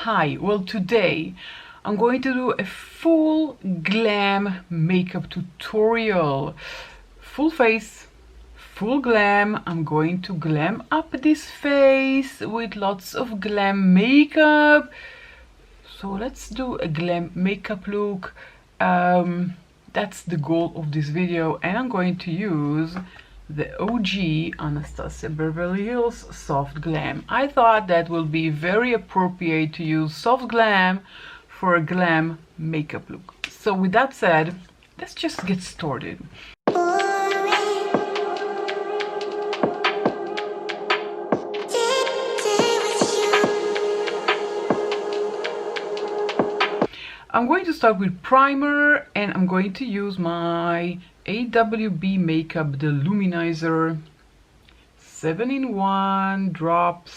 Hi, well today I'm going to do a full glam makeup tutorial. Full face, full glam. I'm going to glam up this face with lots of glam makeup. So let's do a glam makeup look. That's the goal of this video, and I'm going to use the OG Anastasia Beverly Hills Soft Glam. I thought that will be very appropriate to use soft glam for a glam makeup look. So with that said, let's just get started. I'm going to start with primer, and I'm going to use my AWB Makeup the Luminizer 7-in-1 drops,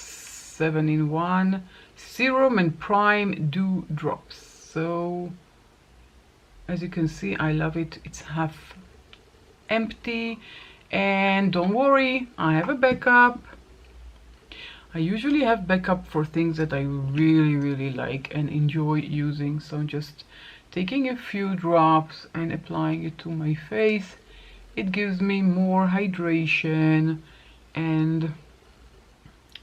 7-in-1 serum and prime dew drops. So as you can see, I love it. It's half empty, and don't worry, I have a backup. I usually have backup for things that I really like and enjoy using, so I'm just taking a few drops and applying it to my face. It gives me more hydration and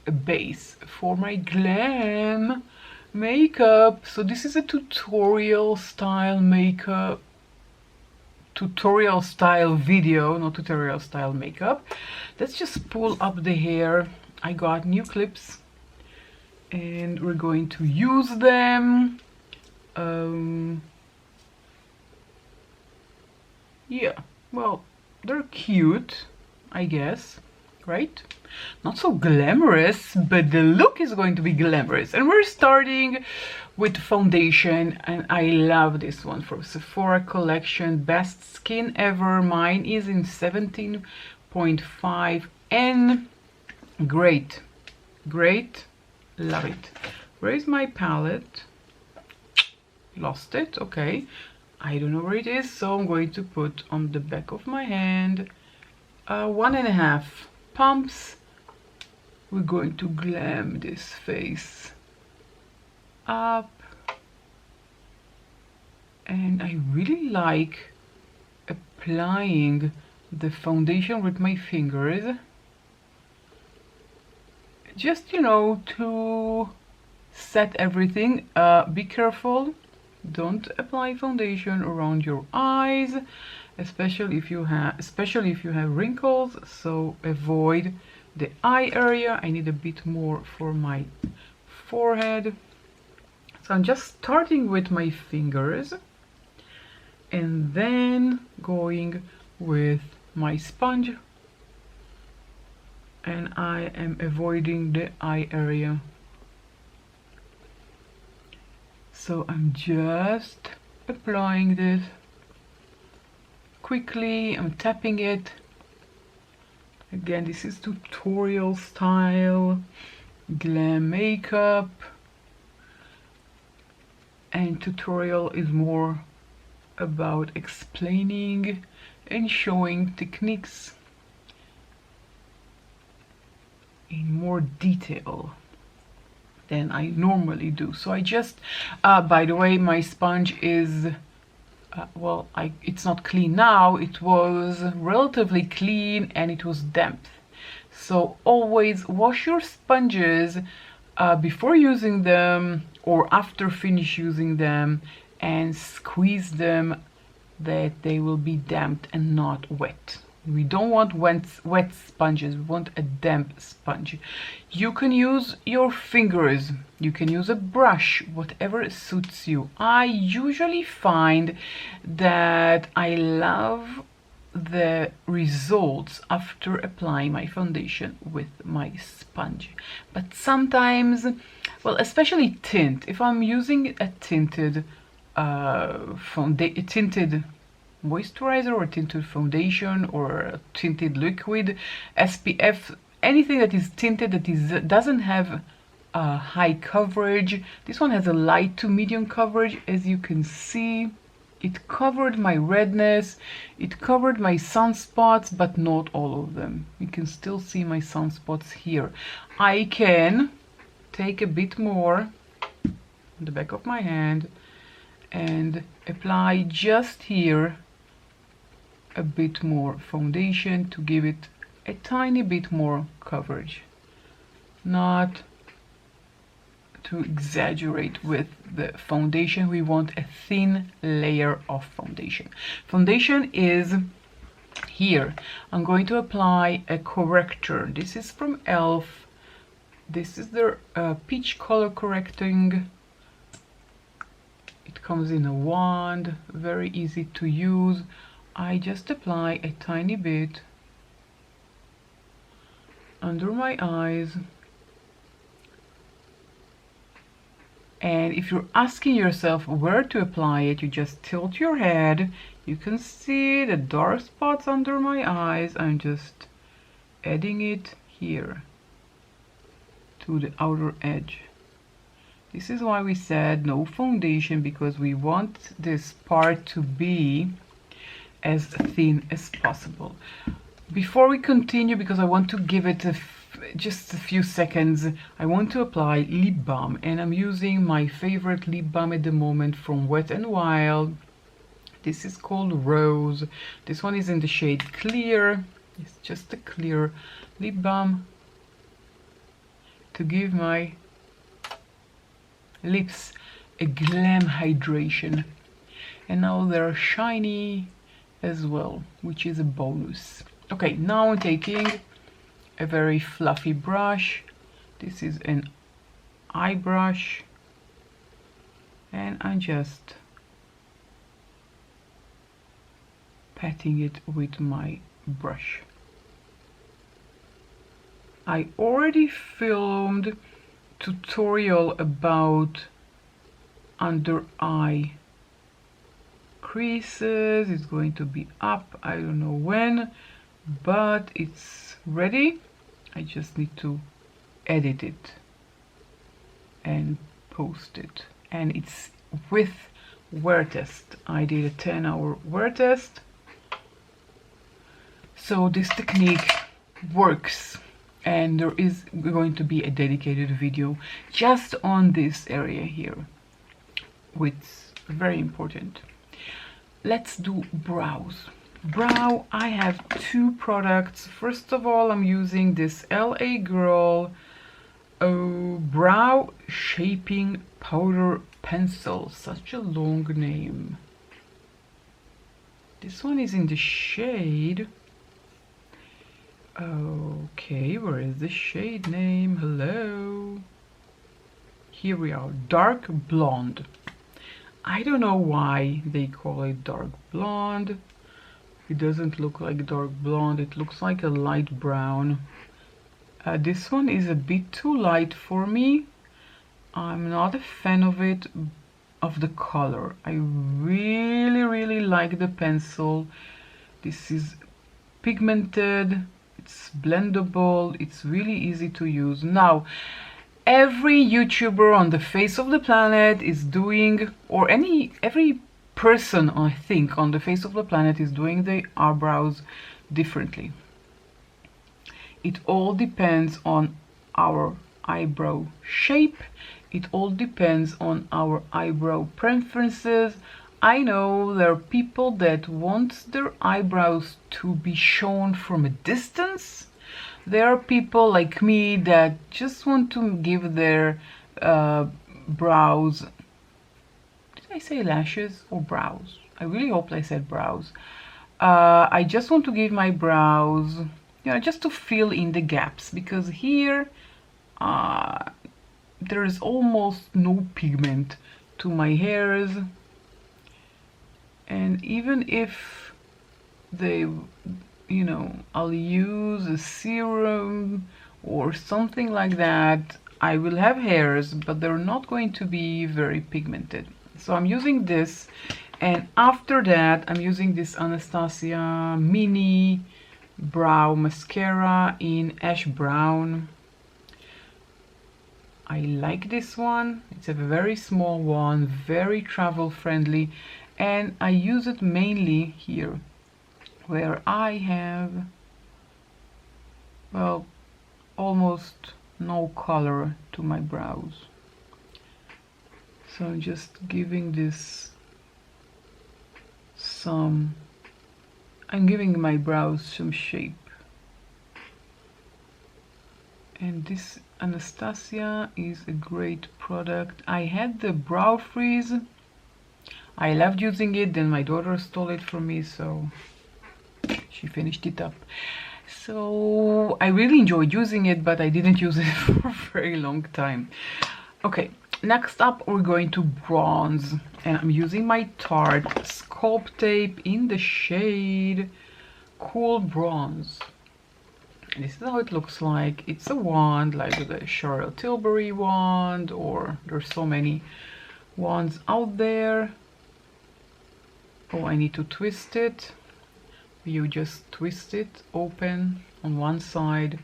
a base for my glam makeup. So this is a tutorial style makeup, tutorial style video, not tutorial style makeup. Let's just pull up the hair. I got new clips and we're going to use them. Yeah, well, they're cute, I guess, right? Not so glamorous, but the look is going to be glamorous. And we're starting with foundation, and I love this one from Sephora collection, best skin ever. Mine is in 17.5 and great, love it. Where is my palette? Lost it. Okay, I don't know where it is, so I'm going to put on the back of my hand 1.5 pumps. We're going to glam this face up, and I really like applying the foundation with my fingers, just, you know, to set everything. Be careful, don't apply foundation around your eyes, especially if you have wrinkles, so avoid the eye area. I need a bit more for my forehead, so I'm just starting with my fingers and then going with my sponge, and I am avoiding the eye area. So I'm just applying this quickly. I'm tapping it. Again, this is tutorial style glam makeup, and tutorial is more about explaining and showing techniques in more detail than I normally do. So I just by the way, my sponge is well, it's not clean now. It was relatively clean and it was damp, so always wash your sponges before using them or after finish using them, and squeeze them that they will be damp and not wet. We don't want wet sponges, we want a damp sponge. You can use your fingers, you can use a brush, whatever suits you. I usually find that I love the results after applying my foundation with my sponge. But sometimes, well, especially tint, if I'm using a tinted tinted moisturizer or tinted foundation or a tinted liquid, SPF, anything that is tinted that doesn't have high coverage. This one has a light to medium coverage. As you can see, it covered my redness, it covered my sunspots, but not all of them. You can still see my sunspots here. I can take a bit more on the back of my hand and apply just here a bit more foundation to give it a tiny bit more coverage, not to exaggerate with the foundation. We want a thin layer of foundation. Foundation is here. I'm going to apply a corrector. This is from e.l.f. This is their peach color correcting. It comes in a wand, very easy to use. I just apply a tiny bit under my eyes. And if you're asking yourself where to apply it, you just tilt your head. You can see the dark spots under my eyes. I'm just adding it here to the outer edge. This is why we said no foundation, because we want this part to be as thin as possible. Before we continue, because I want to give it just a few seconds, I want to apply lip balm, and I'm using my favorite lip balm at the moment from Wet n Wild. This is called Rose. This one is in the shade Clear. It's just a clear lip balm to give my lips a glam hydration. And now they're shiny as well, which is a bonus. Okay, now I'm taking a very fluffy brush. This is an eye brush, and I'm just patting it with my brush. I already filmed tutorial about under eye creases. It's going to be up, I don't know when, but it's ready. I just need to edit it and post it, and it's with wear test. I did a 10-hour wear test, so this technique works, and there is going to be a dedicated video just on this area here, which is very important. Let's do brows. Brow, I have two products. First of all, I'm using this LA Girl brow shaping powder pencil. Such a long name. This one is in the shade, okay, where is the shade name? Hello, here we are, dark blonde. I don't know why they call it dark blonde. It doesn't look like dark blonde, it looks like a light brown. This one is a bit too light for me. I'm not a fan of it, of the color. I really like the pencil. This is pigmented, it's blendable, it's really easy to use. Now, every YouTuber on the face of the planet is doing, or every person I think on the face of the planet is doing the eyebrows differently. It all depends on our eyebrow shape. It all depends on our eyebrow preferences. I know there are people that want their eyebrows to be shown from a distance. There are people like me that just want to give their brows, did I say lashes or brows? I really hope I said brows. I just want to give my brows, you know, just to fill in the gaps, because here there is almost no pigment to my hairs, and even if they, you know, I'll use a serum or something like that, I will have hairs, but they're not going to be very pigmented. So I'm using this, and after that I'm using this Anastasia mini brow mascara in ash brown. I like this one. It's a very small one, very travel friendly, and I use it mainly here where I have, well, almost no color to my brows. So I'm just giving this some, I'm giving my brows some shape. And this Anastasia is a great product. I had the brow freeze. I loved using it, then my daughter stole it from me, so she finished it up. So I really enjoyed using it, but I didn't use it for a very long time. Okay, next up we're going to bronze, and I'm using my Tarte Sculpt Tape in the shade Cool Bronze. And this is how it looks like. It's a wand, like the Charlotte Tilbury wand, or there's so many wands out there. Oh, I need to twist it. You just twist it open on one side,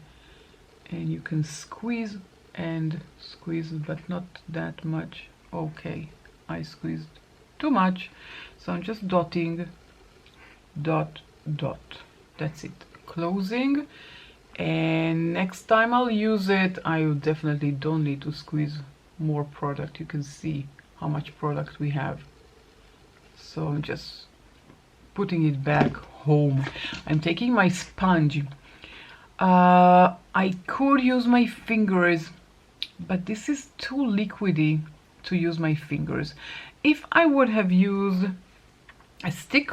and you can squeeze and squeeze, but not that much. Okay, I squeezed too much, so I'm just dotting, dot, dot. That's it. Closing. And next time I'll use it, I definitely don't need to squeeze more product. You can see how much product we have. So I'm just putting it back home. I'm taking my sponge. I could use my fingers, but this is too liquidy to use my fingers. If I would have used a stick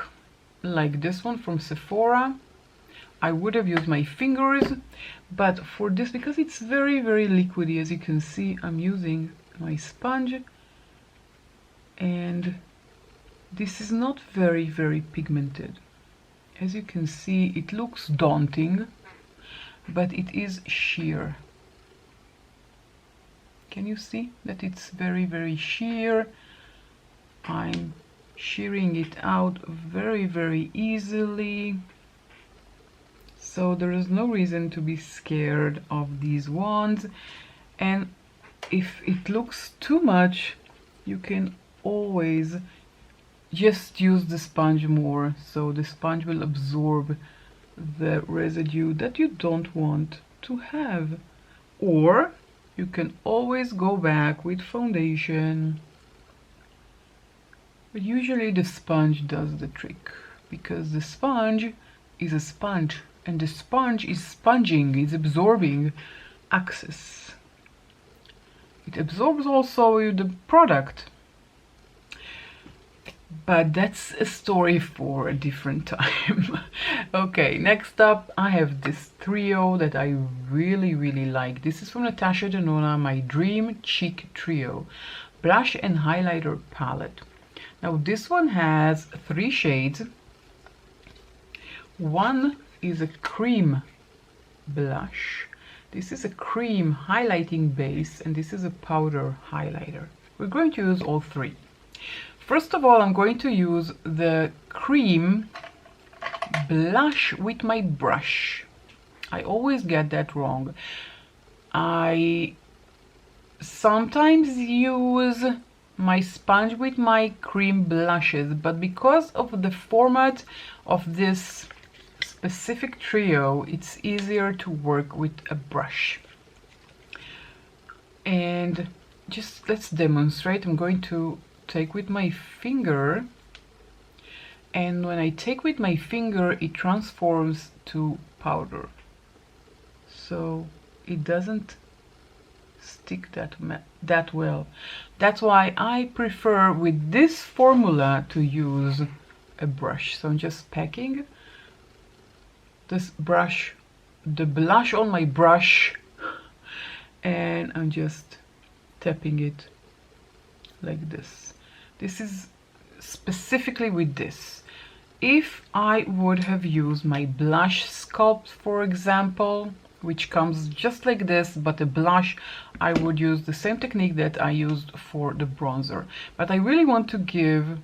like this one from Sephora, I would have used my fingers, but for this, because it's very, very liquidy, as you can see, I'm using my sponge, and this is not very, very pigmented. As you can see, it looks daunting, but it is sheer. Can you see that it's very, very sheer? I'm shearing it out very, very easily. So there is no reason to be scared of these wands. And if it looks too much, you can always just use the sponge more, so the sponge will absorb the residue that you don't want to have. Or you can always go back with foundation, but usually the sponge does the trick, because the sponge is a sponge, and the sponge is sponging, is absorbing excess. It absorbs also the product, but that's a story for a different time. Okay, next up I have this trio that I really, really like. This is from Natasha Denona, my Dream Cheek Trio blush and highlighter palette. Now this one has 3 shades. One is a cream blush, this is a cream highlighting base, and this is a powder highlighter. We're going to use all 3. First of all, I'm going to use the cream blush with my brush. I always get that wrong. I sometimes use my sponge with my cream blushes, but because of the format of this specific trio, it's easier to work with a brush. And just let's demonstrate. I'm going to take with my finger, and when I take with my finger, it transforms to powder, so it doesn't stick that well. That's why I prefer with this formula to use a brush. So I'm just packing this brush, the blush on my brush, and I'm just tapping it like this. This is specifically with this. If I would have used my blush sculpt, for example, which comes just like this, but a blush, I would use the same technique that I used for the bronzer. But I really want to give,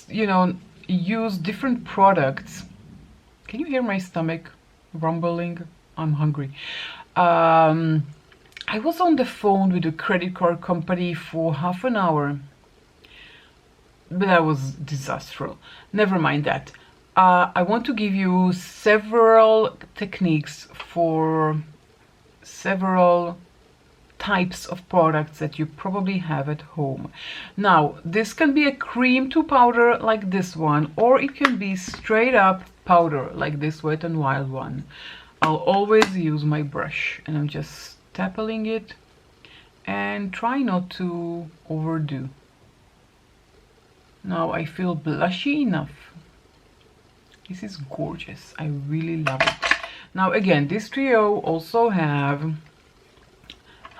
you know, use different products. Can you hear my stomach rumbling? I'm hungry. I was on the phone with a credit card company for half an hour, but that was disastrous. Never mind that. I want to give you several techniques for several types of products that you probably have at home. Now, this can be a cream to powder like this one, or it can be straight up powder like this Wet n Wild one. I'll always use my brush, and I'm just tapping it and try not to overdo. Now I feel blushy enough. This is gorgeous. I really love it. Now again, this trio also have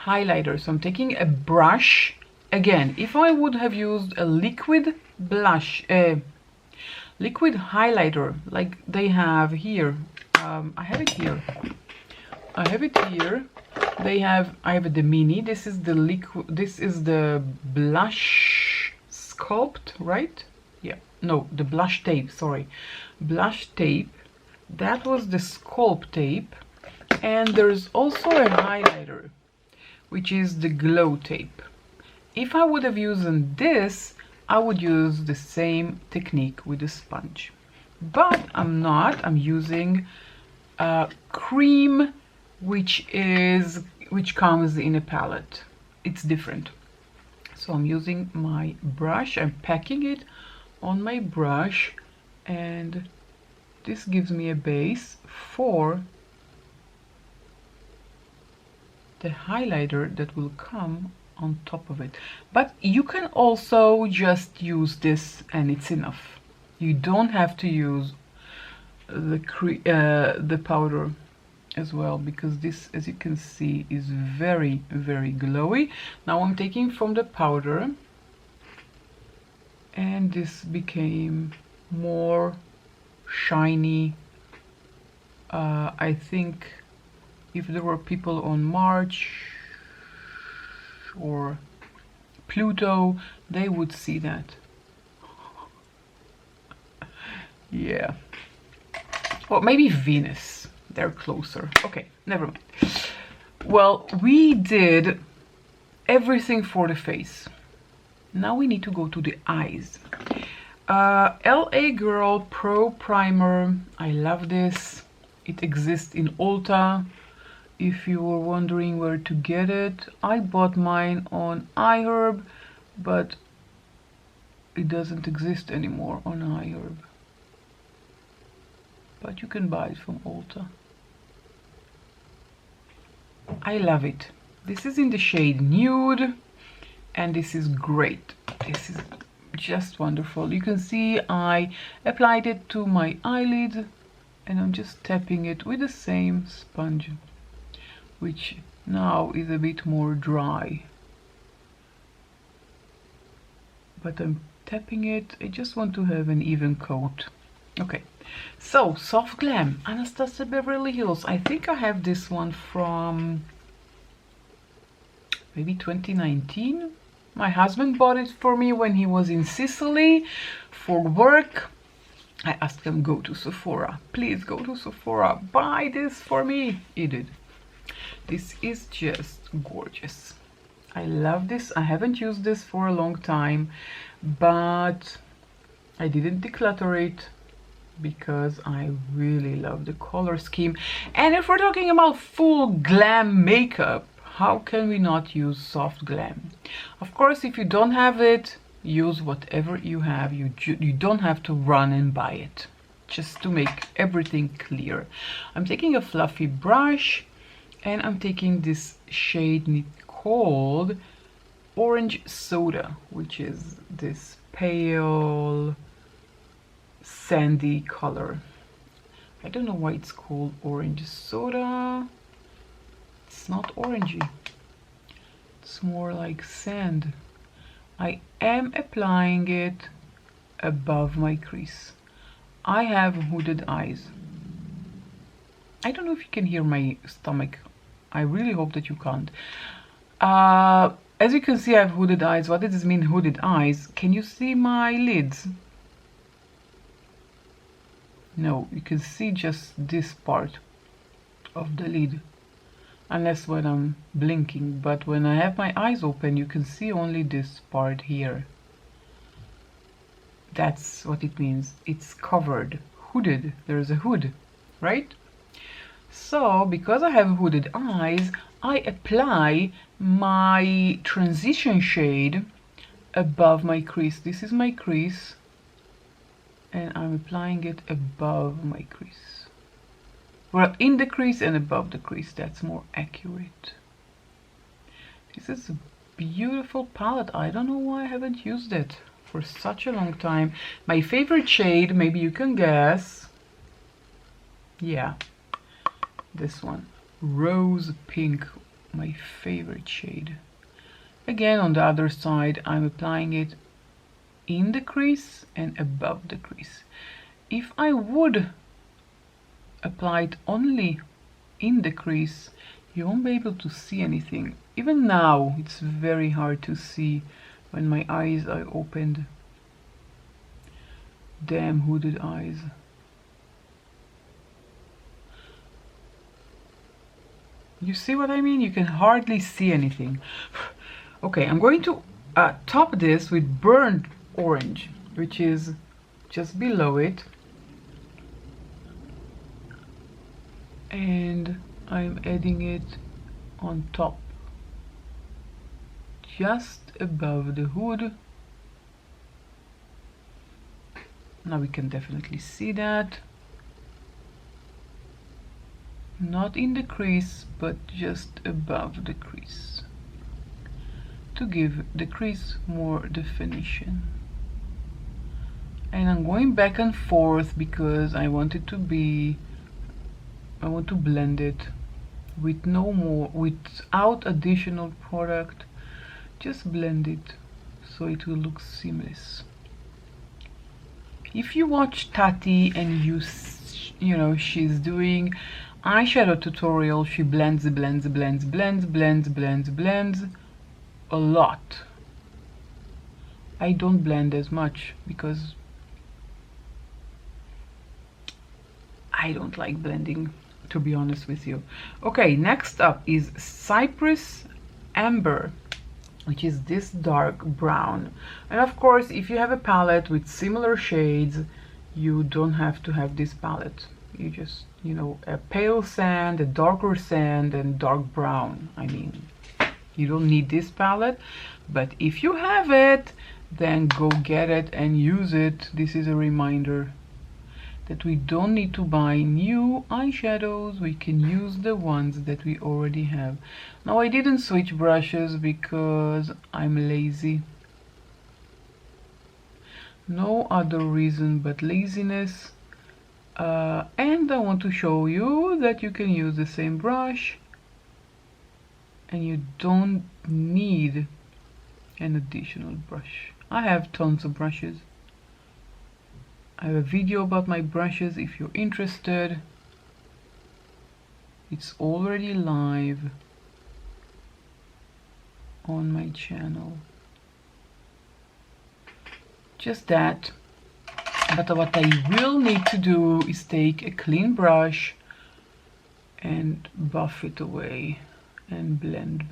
highlighter, so I'm taking a brush. Again, if I would have used a liquid blush, liquid highlighter like they have here, I have it here. I have it here. I have the mini. This is the liquid. This is the blush sculpt, right? Yeah. No, the blush tape. Sorry, blush tape. That was the sculpt tape, and there's also a highlighter, which is the glow tape. If I would have used this, I would use the same technique with the sponge, but I'm not. I'm using cream, which comes in a palette. It's different. So I'm using my brush. I'm packing it on my brush, and this gives me a base for the highlighter that will come on top of it. But you can also just use this and it's enough. You don't have to use the powder as well, because this, as you can see, is very, very glowy. Now I'm taking from the powder, and this became more shiny. I think if there were people on Mars or Pluto, they would see that. Yeah. Or maybe Venus. They're closer. Okay, never mind. Well, we did everything for the face. Now we need to go to the eyes. LA Girl Pro Primer. I love this. It exists in Ulta. If you were wondering where to get it, I bought mine on iHerb, but it doesn't exist anymore on iHerb. But you can buy it from Ulta. I love it. This is in the shade Nude, and this is great. This is just wonderful. You can see I applied it to my eyelid, and I'm just tapping it with the same sponge, which now is a bit more dry. But I'm tapping it. I just want to have an even coat. Okay, so Soft Glam, Anastasia Beverly Hills. I think I have this one from maybe 2019. My husband bought it for me when he was in Sicily for work. I asked him, go to Sephora. Please go to Sephora. Buy this for me. He did. This is just gorgeous. I love this. I haven't used this for a long time, but I didn't declutter it because I really love the color scheme. And if we're talking about full glam makeup, how can we not use Soft Glam? Of course, if you don't have it, use whatever you have. You don't have to run and buy it. Just to make everything clear. I'm taking a fluffy brush, and I'm taking this shade called Orange Soda, which is this pale sandy color. I don't know why it's called Orange Soda. It's not orangey. It's more like sand. I am applying it above my crease. I have hooded eyes. I don't know if you can hear my stomach. I really hope that you can't. As you can see, I have hooded eyes. What does this mean, hooded eyes? Can you see my lids? No, you can see just this part of the lid. Unless when I'm blinking. But when I have my eyes open, you can see only this part here. That's what it means. It's covered, hooded. There's a hood, right? So, because I have hooded eyes, I apply my transition shade above my crease. This is my crease, and I'm applying it above my crease. Well, in the crease and above the crease, that's more accurate. This is a beautiful palette. I don't know why I haven't used it for such a long time. My favorite shade, maybe you can guess. Yeah, this one, rose pink, my favorite shade. Again, on the other side, I'm applying it in the crease and above the crease. If I would apply it only in the crease, you won't be able to see anything. Even now, it's very hard to see when my eyes are opened. Damn hooded eyes. You see what I mean? You can hardly see anything. Okay, I'm going to top this with burnt orange, which is just below it. And I'm adding it on top, just above the hood. Now we can definitely see that. Not in the crease, but just above the crease, to give the crease more definition. And I'm going back and forth because I want to blend it with without additional product. Just blend it so it will look seamless. If you watch Tati and you know she's doing eyeshadow tutorial, she blends a lot. I don't blend as much because I don't like blending, to be honest with you. Okay, next up is Cypress Amber, which is this dark brown. And of course, if you have a palette with similar shades, you don't have to have this palette. You just, you know, a pale sand, a darker sand, and dark brown. I mean, you don't need this palette, but if you have it, then go get it and use it. This is a reminder that we don't need to buy new eyeshadows. We can use the ones that we already have. Now, I didn't switch brushes because I'm lazy. No other reason but laziness. And I want to show you that you can use the same brush and you don't need an additional brush. I have tons of brushes. I have a video about my brushes if you're interested. It's already live on my channel. Just that. But what I will need to do is take a clean brush and buff it away and blend.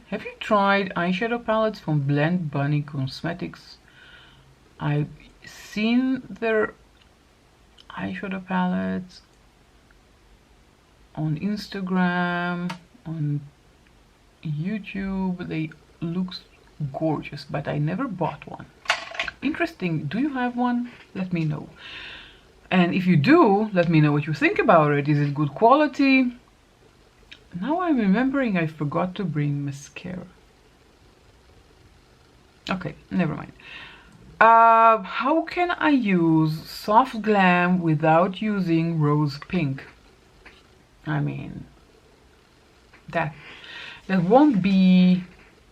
Have you tried eyeshadow palettes from Blend Bunny Cosmetics? I've seen their eyeshadow palettes on Instagram, on YouTube. They look gorgeous, but I never bought one. Interesting. Do you have one? Let me know. And if you do, let me know what you think about it. Is it good quality? Now I'm remembering I forgot to bring mascara. Okay, never mind. How can I use Soft Glam without using rose pink? I mean, that won't be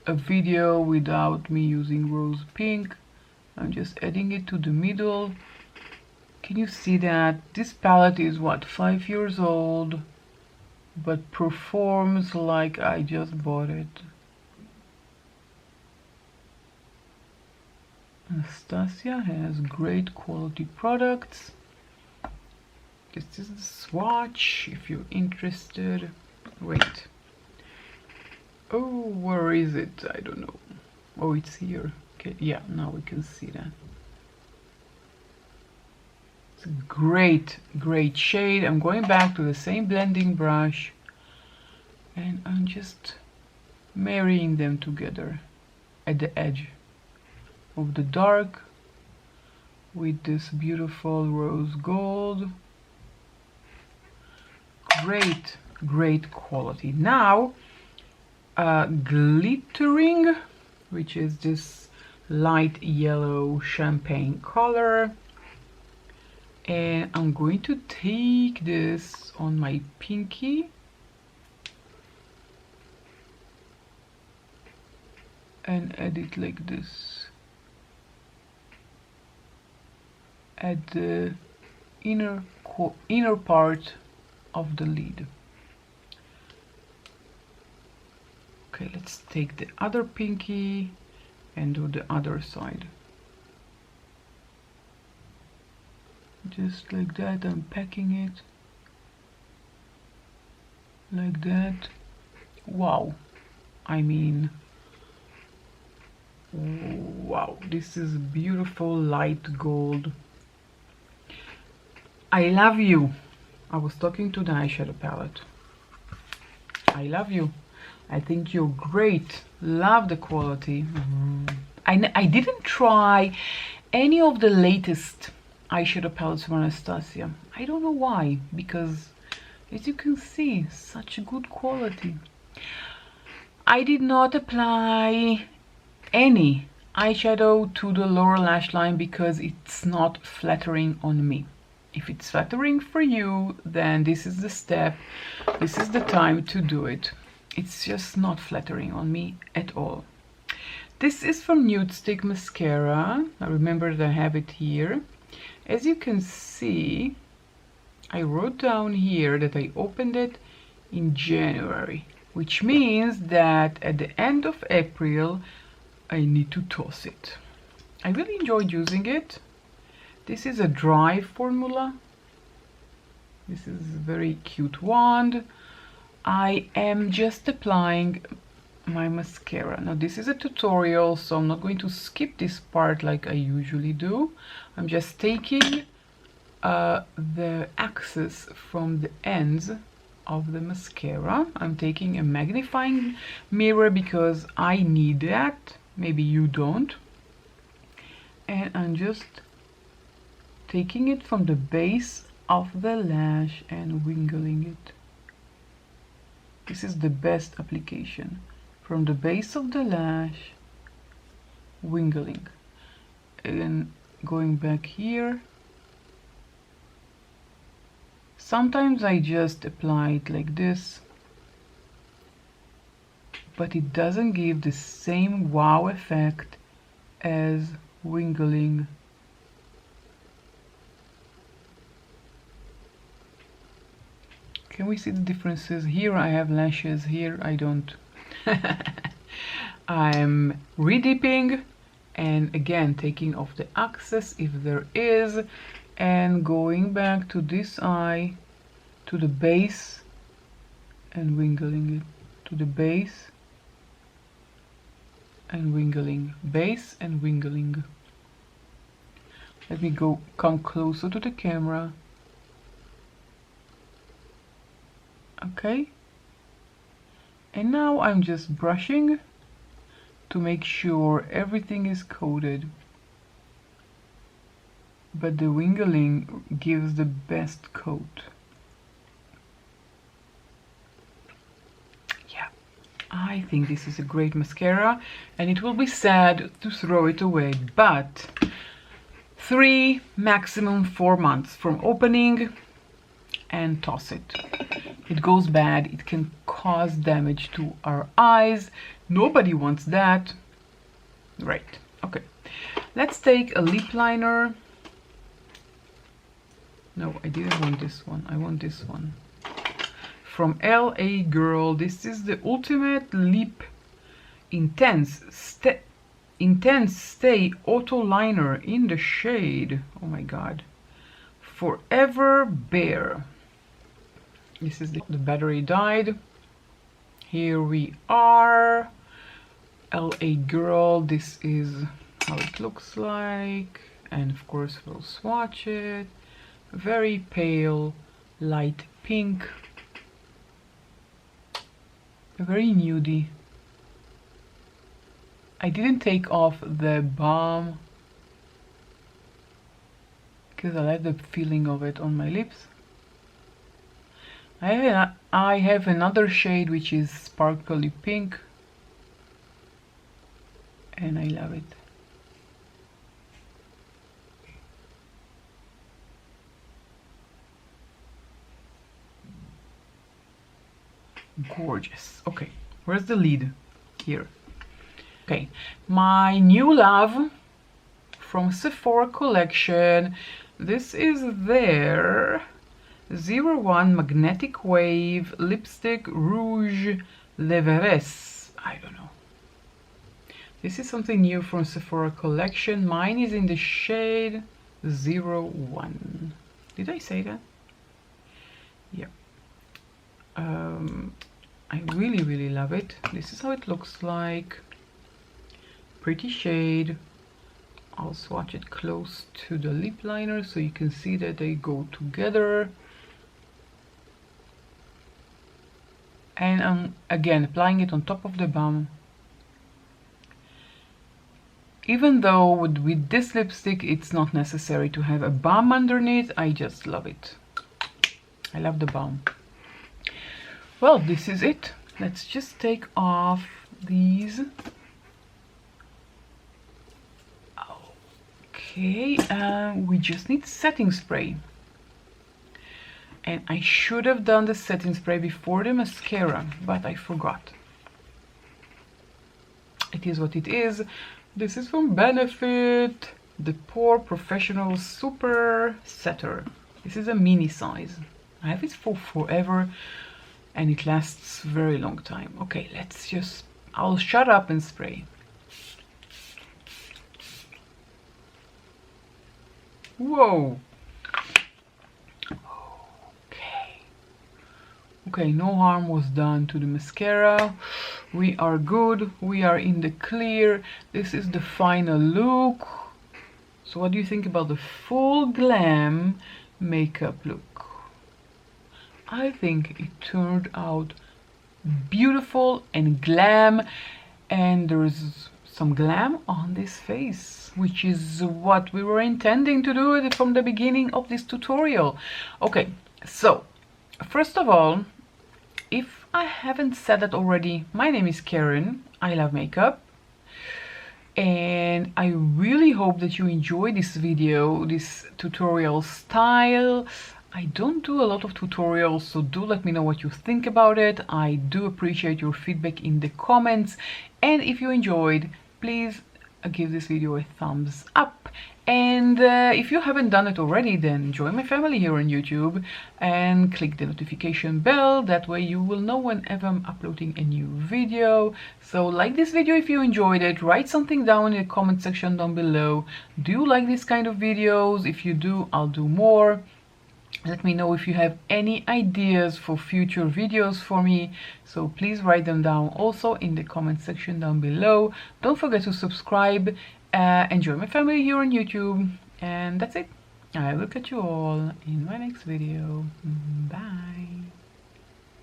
a video without me using rose pink. I'm just adding it to the middle. Can you see that? This palette is what, 5 years old, but performs like I just bought it. Anastasia has great quality products. This is the swatch if you're interested. Wait. Oh, where is it? I don't know. Oh, it's here. Okay, yeah, now we can see that. It's a great, great shade. I'm going back to the same blending brush and I'm just marrying them together at the edge of the dark with this beautiful rose gold. Great, great quality. Now, glittering, which is this light yellow champagne color. And I'm going to take this on my pinky and add it like this at the inner part of the lid. Okay, let's take the other pinky and do the other side. Just like that, I'm packing it like that. Wow, I mean, wow, this is beautiful light gold. I love you. I was talking to the eyeshadow palette. I love you. I think you're great. Love the quality. I didn't try any of the latest eyeshadow palettes from Anastasia. I don't know why, because as you can see, such good quality. I did not apply any eyeshadow to the lower lash line because it's not flattering on me. If it's flattering for you, then this is the step, this is the time to do it. It's just not flattering on me at all. This is from Nude Stick Mascara. I remember that I have it here. As you can see, I wrote down here that I opened it in January, which means that at the end of April, I need to toss it. I really enjoyed using it. This is a dry formula. This is a very cute wand. I am just applying my mascara. Now this is a tutorial, so I'm not going to skip this part like I usually do. I'm just taking the axis from the ends of the mascara. I'm taking a magnifying mirror because I need that. Maybe you don't. And I'm just taking it from the base of the lash and wiggling it. This is the best application. From the base of the lash, wiggling. And going back here. Sometimes I just apply it like this, but it doesn't give the same wow effect as wiggling. Can we see the differences? Here I have lashes, here I don't. I'm redipping and again taking off the excess if there is, and going back to this eye, to the base, and wiggling it to the base, and wiggling, base and wiggling. Let me come closer to the camera. Okay, and now I'm just brushing to make sure everything is coated, but the wiggling gives the best coat. Yeah, I think this is a great mascara, and it will be sad to throw it away, but 3, maximum 4 months from opening and toss it. It goes bad, it can cause damage to our eyes. Nobody wants that. Right, okay. Let's take a lip liner. No, I didn't want this one. I want this one. From LA Girl. This is the Ultimate Lip Intense Stay Auto Liner in the shade, oh my god, Forever Bare. This is the battery died. Here we are. LA Girl. This is how it looks like, and of course we'll swatch it. very pale light pink, very nudie. I didn't take off the balm because I like the feeling of it on my lips. I have another shade which is sparkly pink, and I love it. Gorgeous. Okay, where's the lid? Here. Okay, my new love from Sephora collection. This is their 01 Magnetic Wave Lipstick Rouge L'Everest. I don't know. This is something new from Sephora collection. Mine is in the shade 01. Did I say that? Yeah. I really love it. This is how it looks like. Pretty shade. I'll swatch it close to the lip liner so you can see that they go together. And I'm again applying it on top of the balm. Even though with this lipstick it's not necessary to have a balm underneath, I just love it. I love the balm. Well, this is it. Let's just take off these. Okay, we just need setting spray. And I should have done the setting spray before the mascara, but I forgot. It is what it is. This is from Benefit, the Pore Professional Super Setter. This is a mini size. I have it for forever and it lasts very long time. Okay, let's just, I'll shut up and spray. Whoa. Okay, no harm was done to the mascara. We are good. We are in the clear. This is the final look. So what do you think about the full Glam makeup look? I think it turned out beautiful and glam, and there's some glam on this face, which is what we were intending to do from the beginning of this tutorial. Okay, so first of all, if I haven't said that already, my name is Karen. I love makeup. And I really hope that you enjoy this video, this tutorial style. I don't do a lot of tutorials, so do let me know what you think about it. I do appreciate your feedback in the comments. And if you enjoyed, please give this video a thumbs up. And if you haven't done it already, then join my family here on YouTube and click the notification bell. That way you will know whenever I'm uploading a new video. So like this video if you enjoyed it, write something down in the comment section down below. Do you like this kind of videos? If you do, I'll do more. Let me know if you have any ideas for future videos for me, so please write them down also in the comment section down below. Don't forget to subscribe and join my family here on YouTube, and that's it. I will catch you all in my next video. Bye.